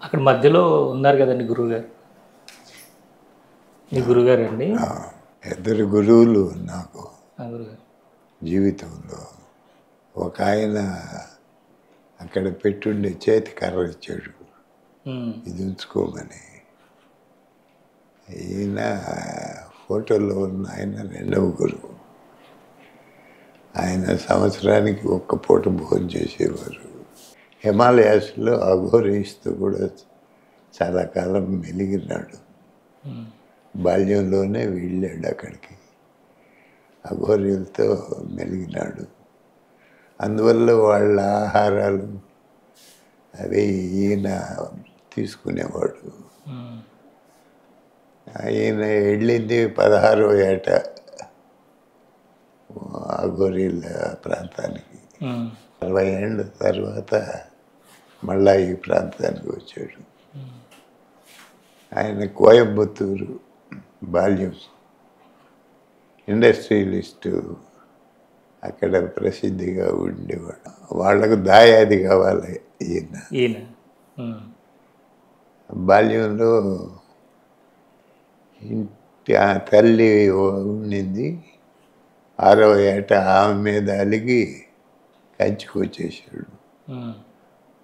అక్కడ మధ్యలో ఉన్నారు కదండి గురువుగారు. మీ గురువుగారండి? ఇద్దరు గురువులు నాకు గురువుగారు. జీవితంలో. ఒక ఆయన అక్కడ పెట్టుండే చేతి కర్ర ఇచ్చాడు, ఇది ఉంచుకోమని. ఈయన ఫోటోలో ఉన్న ఆయన రెండవ గురువు. ఆయన సంవత్సరానికి ఒక్క పూట భోజనం చేసేవారు. హిమాలయాస్లో అఘోరీస్తో కూడా చాలా కాలం మెలిగినాడు. బాల్యంలోనే వెళ్ళాడు అక్కడికి, అఘోరీలతో మెలిగినాడు. అందువల్ల వాళ్ళ ఆహారాలు అవి ఈయన తీసుకునేవాడు. ఆయన వెళ్ళింది 16వ ఏట అఘోరీల ప్రాంతానికి. 60 ఏళ్ళ తర్వాత మళ్ళా ఈ ప్రాంతానికి వచ్చాడు. ఆయన కోయంబత్తూరు బాల్యం, ఇండస్ట్రియలిస్టు, అక్కడ ప్రసిద్ధిగా ఉండేవాడు. వాళ్ళకు దాయాది కావాలి ఈయన. బాల్యంలో ఇంటి ఆ తల్లి ఉండింది. 6వ ఏట ఆమె మీద అలిగి కంచికి వచ్చేసాడు.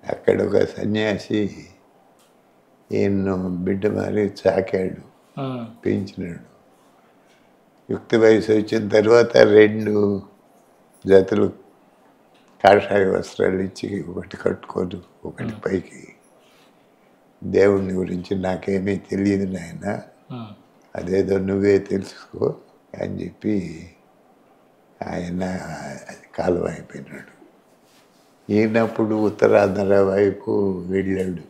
అక్కడ ఒక సన్యాసి ఈయన్ను బిడ్డ మారి చాకాడు, పెంచినాడు. యుక్త వయసు వచ్చిన తర్వాత 2 జతలు కాషాయ వస్త్రాలు ఇచ్చి, ఒకటి కట్టుకోదు, ఒకటి పైకి. దేవుణ్ణి గురించి నాకేమీ తెలియదు నాయన, అదేదో నువ్వే తెలుసుకో అని చెప్పి ఆయన కాలం అయిపోయినాడు. ఈయనప్పుడు ఉత్తరాంధ్ర వైపు వెళ్ళాడు.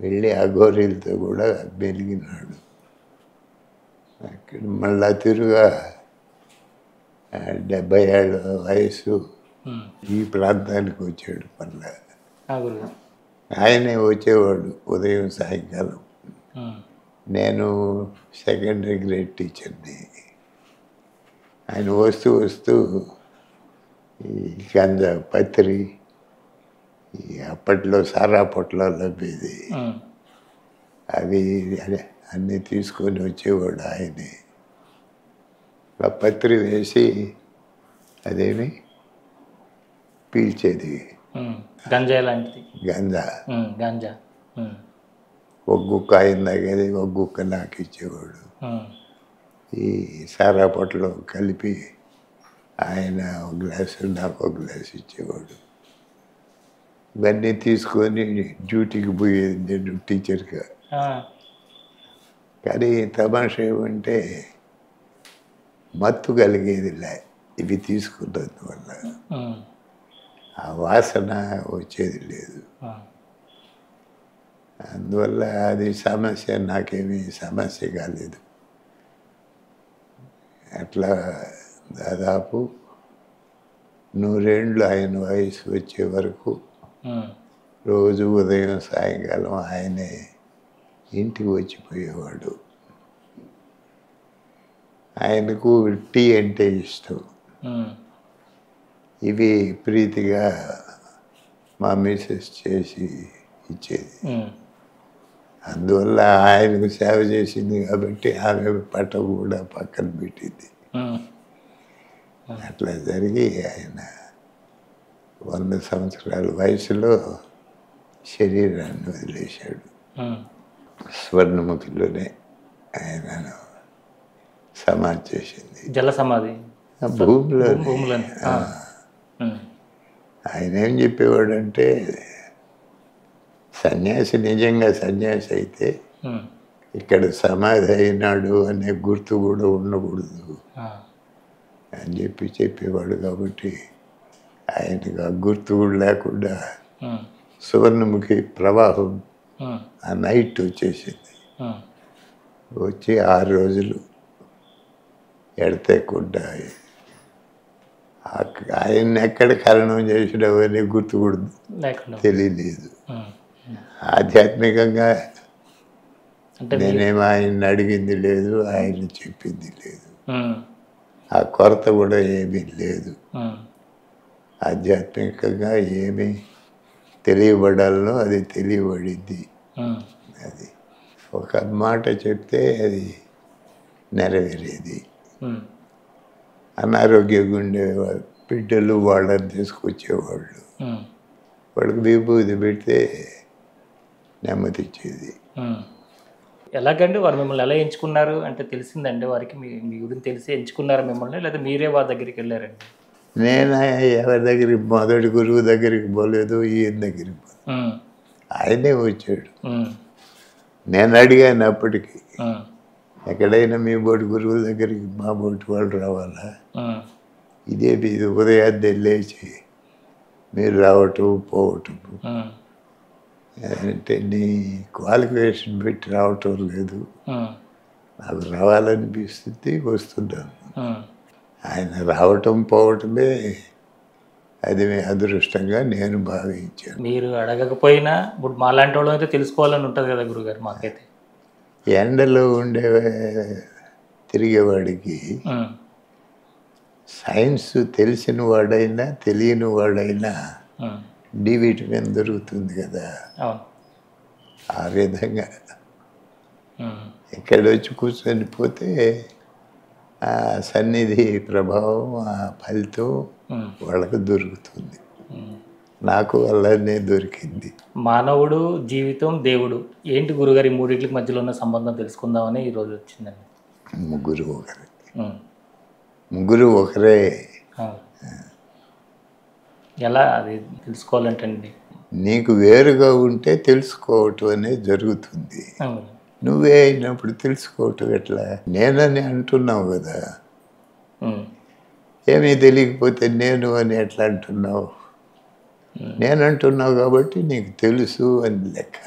వెళ్ళి అఘోరీలతో కూడా మెలిగినాడు. అక్కడ మళ్ళా తిరుగా 70 ఏళ్ళ వయసు ఈ ప్రాంతానికి వచ్చాడు. మళ్ళా ఆయనే వచ్చేవాడు ఉదయం సాయంకాలం. నేను సెకండరీ గ్రేడ్ టీచర్ని. ఆయన వస్తూ వస్తూ ఈ గంజా, పత్రి, ఈ అప్పట్లో సారా పొట్లాలు లభ్యేది, అవి అన్నీ తీసుకొని వచ్చేవాడు ఆయనే. ఆ పత్రి వేసి అదేమి పీల్చేది, గంజా లాంటిది. గంజా. ఒక గుక్క ఆయన తాగేది, ఒక గుక్క నాకు ఇచ్చేవాడు. ఈ సారా పొట్లో కలిపి ఆయన ఒక గ్లాసు, నాకు ఒక గ్లాసు ఇచ్చేవాడు. ఇవన్నీ తీసుకొని డ్యూటీకి పోయేది నేను టీచర్గా. కానీ తమాషా ఏమంటే మత్తు కలిగేదిలే ఇవి తీసుకున్నందువల్ల. ఆ వాసన వచ్చేది లేదు. అందువల్ల అది సమస్య, నాకేమీ సమస్య కాలేదు. అట్లా దాదాపు 100 ఏళ్ళు ఆయన వయసు వచ్చే వరకు రోజు ఉదయం సాయంకాలం ఆయనే ఇంటికి వచ్చిపోయేవాడు. ఆయనకు టీ అంటే ఇష్టం. ఇవి ప్రీతిగా మా మిసెస్ చేసి ఇచ్చేది. అందువల్ల ఆయనకు సేవ చేసింది కాబట్టి ఆమె పట్ట కూడా పక్కన పెట్టింది. అట్లా జరిగి ఆయన 100 సంవత్సరాల వయసులో శరీరాన్ని వదిలేశాడు. స్వర్ణముఖిలోనే ఆయనను సమాధి చేసింది. జల సమాధి భూమిలో. ఆయన ఏం చెప్పేవాడంటే, సన్యాసి నిజంగా సన్యాసి అయితే ఇక్కడ సమాధి అయినాడు అనే గుర్తు కూడా ఉండకూడదు అని చెప్పేవాడు. కాబట్టి ఆయనకు ఆ గుర్తు కూడా లేకుండా సువర్ణముఖి ప్రవాహం ఆ నైట్ వచ్చేసింది. వచ్చి 6 రోజులు ఎడతెకుండా ఆయన్ని ఎక్కడ ఖననం చేసినా అవన్నీ గుర్తు కూడా తెలియలేదు. ఆధ్యాత్మికంగా నేనేమో ఆయన్ని అడిగింది లేదు, ఆయన చెప్పింది లేదు. ఆ కొరత కూడా ఏమీ లేదు. ఆధ్యాత్మికంగా ఏమీ తెలియబడాలనో అది తెలియబడింది. ఉమ్, అది ఒక మాట చెప్తే అది నెరవేరేది. ఉమ్, అనారోగ్యంగా ఉండేవారు బిడ్డలు వాళ్ళని తీసుకొచ్చేవాళ్ళు. ఉమ్, వాళ్ళకి విభూది పెడితే నెమ్మది ఇచ్చేది. ఉమ్. ఎలాగండి వారు మిమ్మల్ని ఎలా ఎంచుకున్నారు అంటే తెలిసిందండి వారికి మీ మీ గురించి తెలిసి ఎంచుకున్నారా మిమ్మల్ని, లేదా మీరే వారి దగ్గరికి వెళ్ళారండి? నేను ఎవరి దగ్గరికి మొదటి గురువు దగ్గరికి పోలేదు, ఈయన దగ్గరికి పోలేదు. ఉమ్, ఆయనే వచ్చాడు. ఉమ్, నేను అడిగాను అప్పటికి, ఉమ్, ఎక్కడైనా మీ బోటి గురువుల దగ్గరికి మా బోటి వాళ్ళు రావాలా? ఉమ్, ఇదే ఇది ఉదయాన్నే లేచి మీరు రావటం పోవటం ఉమ్, అంటే నీ క్వాలిఫికేషన్ పెట్టి రావటం లేదు, ఉమ్, నాకు రావాలనిపిస్తుంది వస్తున్నాను. ఉమ్. ఆయన రావటం పోవటమే అది మీ అదృష్టంగా నేను భావించాను. మీరు అడగకపోయినా ఇప్పుడు మాలాంటి వాళ్ళం అయితే తెలుసుకోవాలని ఉంటుంది కదా గురుగారు మాకైతే. ఎండలో ఉండే తిరిగేవాడికి ఉమ్, సైన్స్ తెలిసిన వాడైనా తెలియని వాడైనా ఉమ్, డి విటమిన్ దొరుకుతుంది కదా. అవును. ఆ విధంగా ఉమ్, ఇక్కడ వచ్చి కూర్చొని పోతే ఆ సన్నిధి ప్రభావం, ఆ ఫలితం ఉమ్, వాళ్ళకు దొరుకుతుంది. ఉమ్. నాకు అలానే దొరికింది. మానవుడు, జీవితం, దేవుడు ఏంటి గురుగారు ఈ మూడింటికి మధ్యలో ఉన్న సంబంధం తెలుసుకుందామని ఈరోజు వచ్చిందండి. ముగ్గురు ఒకరే, ఉమ్, ముగ్గురు ఒకరే. అవును. ఎలా అది తెలుసుకోవాలంటే అండి? నీకు వేరుగా ఉంటే తెలుసుకోవటం అనేది జరుగుతుంది. అవును. నువ్వే అయినప్పుడు తెలుసుకోవటం ఎట్లా? నేనని అంటున్నావు కదా, ఉమ్, ఏమీ తెలియకపోతే నేను అని ఎట్లా అంటున్నావు? నేను అంటున్నావు కాబట్టి నీకు తెలుసు అని లెక్క.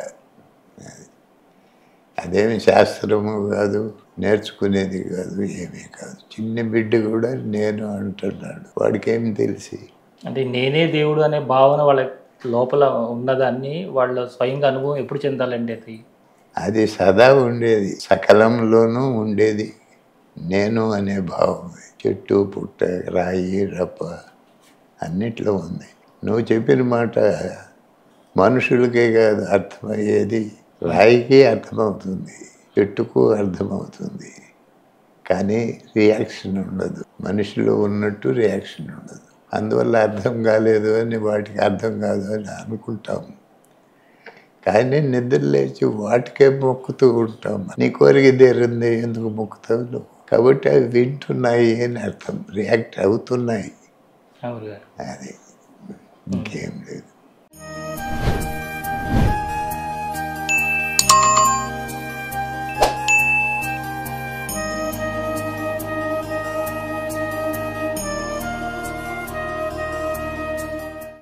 అదేమి శాస్త్రము కాదు, నేర్చుకునేది కాదు, ఏమీ కాదు. చిన్న బిడ్డ కూడా నేను అంటున్నాడు, వాడికి ఏమి తెలిసి? అంటే నేనే దేవుడు అనే భావన వాళ్ళ లోపల ఉన్నదాన్ని వాళ్ళ స్వయంగా అనుభవం ఎప్పుడు చెందాలండి అది? అది సదా ఉండేది, సకలంలోనూ ఉండేది నేను అనే భావం. చెట్టు పుట్ట రాయి రప్ప అన్నిట్లో ఉంది. నువ్వు చెప్పిన మాట మనుషులకే కాదు అర్థమయ్యేది, రాయికి అర్థమవుతుంది, చెట్టుకు అర్థమవుతుంది, కానీ రియాక్షన్ ఉండదు. మనిషిలో ఉన్నట్టు రియాక్షన్ ఉండదు. అందువల్ల అర్థం కాలేదు అని వాటికి అర్థం కాదు అని అనుకుంటాము, కానీ నిద్ర లేచి వాటికే మొక్కుతూ ఉంటాం. నీ కోరిక తీరింది ఎందుకు మొక్కుతావు నువ్వు? కాబట్టి అవి వింటున్నాయి అని అర్థం, రియాక్ట్ అవుతున్నాయి. అవును గారు. అది ఇంకేం